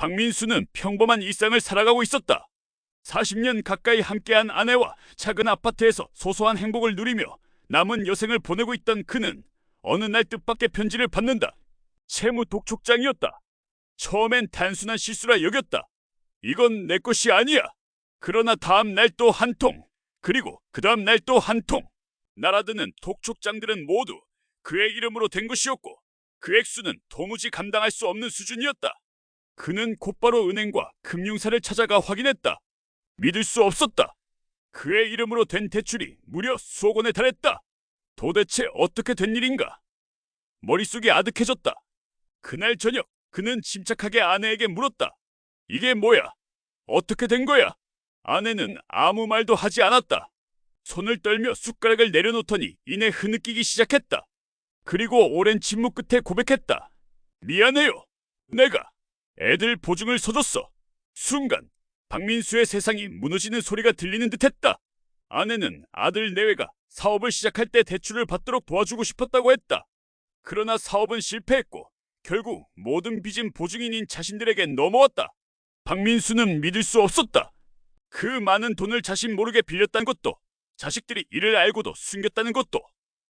박민수는 평범한 일상을 살아가고 있었다. 40년 가까이 함께한 아내와 작은 아파트에서 소소한 행복을 누리며 남은 여생을 보내고 있던 그는 어느 날 뜻밖의 편지를 받는다. 채무 독촉장이었다. 처음엔 단순한 실수라 여겼다. 이건 내 것이 아니야. 그러나 다음 날 또 한 통, 그리고 그 다음 날 또 한 통. 날아드는 독촉장들은 모두 그의 이름으로 된 것이었고 그 액수는 도무지 감당할 수 없는 수준이었다. 그는 곧바로 은행과 금융사를 찾아가 확인했다. 믿을 수 없었다. 그의 이름으로 된 대출이 무려 수억 원에 달했다. 도대체 어떻게 된 일인가? 머릿속이 아득해졌다. 그날 저녁 그는 침착하게 아내에게 물었다. 이게 뭐야? 어떻게 된 거야? 아내는 아무 말도 하지 않았다. 손을 떨며 숟가락을 내려놓더니 이내 흐느끼기 시작했다. 그리고 오랜 침묵 끝에 고백했다. 미안해요. 내가 애들 보증을 서줬어. 순간 박민수의 세상이 무너지는 소리가 들리는 듯했다. 아내는 아들 내외가 사업을 시작할 때 대출을 받도록 도와주고 싶었다고 했다. 그러나 사업은 실패했고 결국 모든 빚은 보증인인 자신들에게 넘어왔다. 박민수는 믿을 수 없었다. 그 많은 돈을 자신 모르게 빌렸다는 것도, 자식들이 이를 알고도 숨겼다는 것도.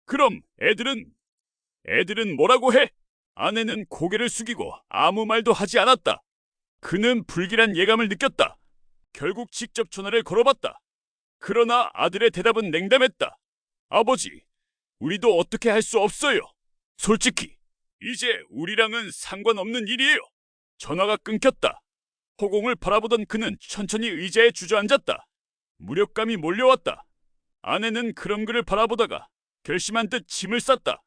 그럼 애들은 뭐라고 해? 아내는 고개를 숙이고 아무 말도 하지 않았다. 그는 불길한 예감을 느꼈다. 결국 직접 전화를 걸어봤다. 그러나 아들의 대답은 냉담했다. 아버지, 우리도 어떻게 할 수 없어요. 솔직히 이제 우리랑은 상관없는 일이에요. 전화가 끊겼다. 허공을 바라보던 그는 천천히 의자에 주저앉았다. 무력감이 몰려왔다. 아내는 그런 그를 바라보다가 결심한 듯 짐을 쌌다.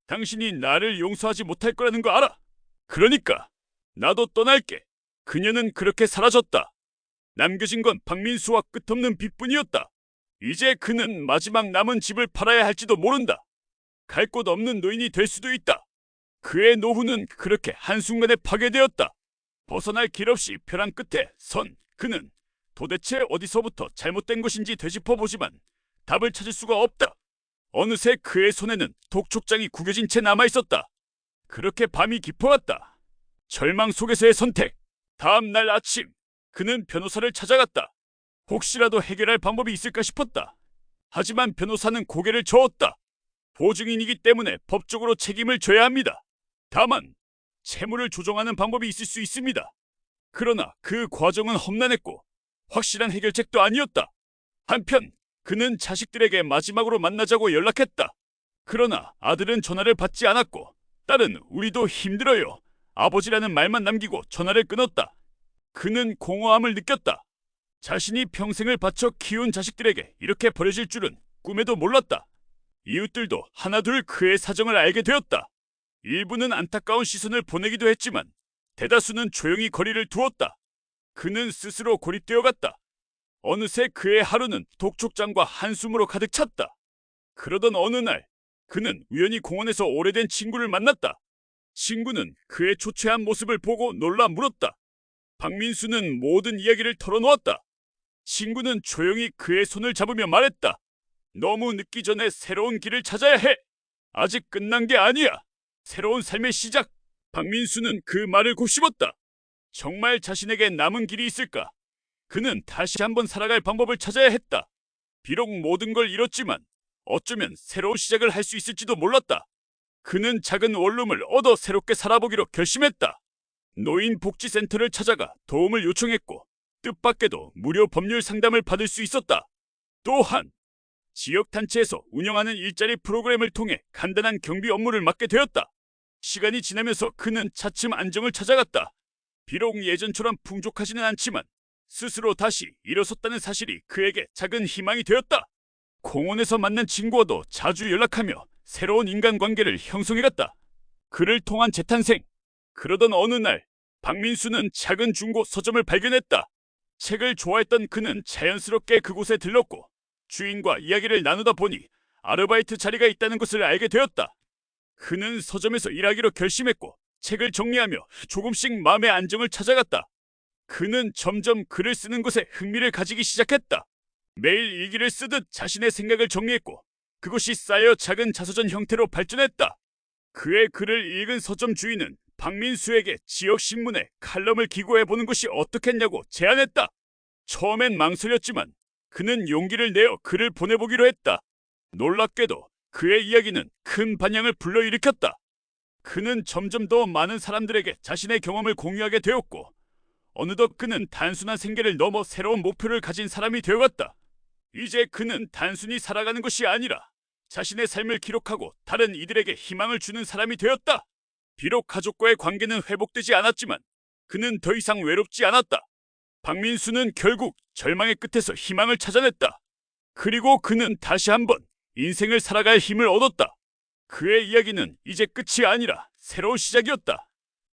당신이 나를 용서하지 못할 거라는 거 알아. 그러니까 나도 떠날게. 그녀는 그렇게 사라졌다. 남겨진 건 박민수와 끝없는 빚뿐이었다. 이제 그는 마지막 남은 집을 팔아야 할지도 모른다. 갈 곳 없는 노인이 될 수도 있다. 그의 노후는 그렇게 한순간에 파괴되었다. 벗어날 길 없이 벼랑 끝에 선 그는 도대체 어디서부터 잘못된 것인지 되짚어보지만 답을 찾을 수가 없다. 어느새 그의 손에는 독촉장이 구겨진 채 남아있었다. 그렇게 밤이 깊어갔다. 절망 속에서의 선택. 다음 날 아침 그는 변호사를 찾아갔다. 혹시라도 해결할 방법이 있을까 싶었다. 하지만 변호사는 고개를 저었다. 보증인이기 때문에 법적으로 책임을 져야 합니다. 다만 채무를 조정하는 방법이 있을 수 있습니다. 그러나 그 과정은 험난했고 확실한 해결책도 아니었다. 한편 그는 자식들에게 마지막으로 만나자고 연락했다. 그러나 아들은 전화를 받지 않았고 딸은 우리도 힘들어요. 아버지라는 말만 남기고 전화를 끊었다. 그는 공허함을 느꼈다. 자신이 평생을 바쳐 키운 자식들에게 이렇게 버려질 줄은 꿈에도 몰랐다. 이웃들도 하나둘 그의 사정을 알게 되었다. 일부는 안타까운 시선을 보내기도 했지만 대다수는 조용히 거리를 두었다. 그는 스스로 고립되어 갔다. 어느새 그의 하루는 독촉장과 한숨으로 가득 찼다. 그러던 어느 날 그는 우연히 공원에서 오래된 친구를 만났다. 친구는 그의 초췌한 모습을 보고 놀라 물었다. 박민수는 모든 이야기를 털어놓았다. 친구는 조용히 그의 손을 잡으며 말했다. 너무 늦기 전에 새로운 길을 찾아야 해. 아직 끝난 게 아니야. 새로운 삶의 시작. 박민수는 그 말을 곱씹었다. 정말 자신에게 남은 길이 있을까? 그는 다시 한번 살아갈 방법을 찾아야 했다. 비록 모든 걸 잃었지만 어쩌면 새로운 시작을 할 수 있을지도 몰랐다. 그는 작은 원룸을 얻어 새롭게 살아보기로 결심했다. 노인복지센터를 찾아가 도움을 요청했고 뜻밖에도 무료 법률 상담을 받을 수 있었다. 또한 지역단체에서 운영하는 일자리 프로그램을 통해 간단한 경비 업무를 맡게 되었다. 시간이 지나면서 그는 차츰 안정을 찾아갔다. 비록 예전처럼 풍족하지는 않지만 스스로 다시 일어섰다는 사실이 그에게 작은 희망이 되었다. 공원에서 만난 친구와도 자주 연락하며 새로운 인간관계를 형성해갔다. 그를 통한 재탄생. 그러던 어느 날 박민수는 작은 중고 서점을 발견했다. 책을 좋아했던 그는 자연스럽게 그곳에 들렀고 주인과 이야기를 나누다 보니 아르바이트 자리가 있다는 것을 알게 되었다. 그는 서점에서 일하기로 결심했고 책을 정리하며 조금씩 마음의 안정을 찾아갔다. 그는 점점 글을 쓰는 것에 흥미를 가지기 시작했다. 매일 일기를 쓰듯 자신의 생각을 정리했고 그것이 쌓여 작은 자서전 형태로 발전했다. 그의 글을 읽은 서점 주인은 박민수에게 지역신문에 칼럼을 기고해보는 것이 어떻겠냐고 제안했다. 처음엔 망설였지만 그는 용기를 내어 글을 보내보기로 했다. 놀랍게도 그의 이야기는 큰 반향을 불러일으켰다. 그는 점점 더 많은 사람들에게 자신의 경험을 공유하게 되었고 어느덧 그는 단순한 생계를 넘어 새로운 목표를 가진 사람이 되어갔다. 이제 그는 단순히 살아가는 것이 아니라 자신의 삶을 기록하고 다른 이들에게 희망을 주는 사람이 되었다. 비록 가족과의 관계는 회복되지 않았지만 그는 더 이상 외롭지 않았다. 박민수는 결국 절망의 끝에서 희망을 찾아냈다. 그리고 그는 다시 한번 인생을 살아갈 힘을 얻었다. 그의 이야기는 이제 끝이 아니라 새로운 시작이었다.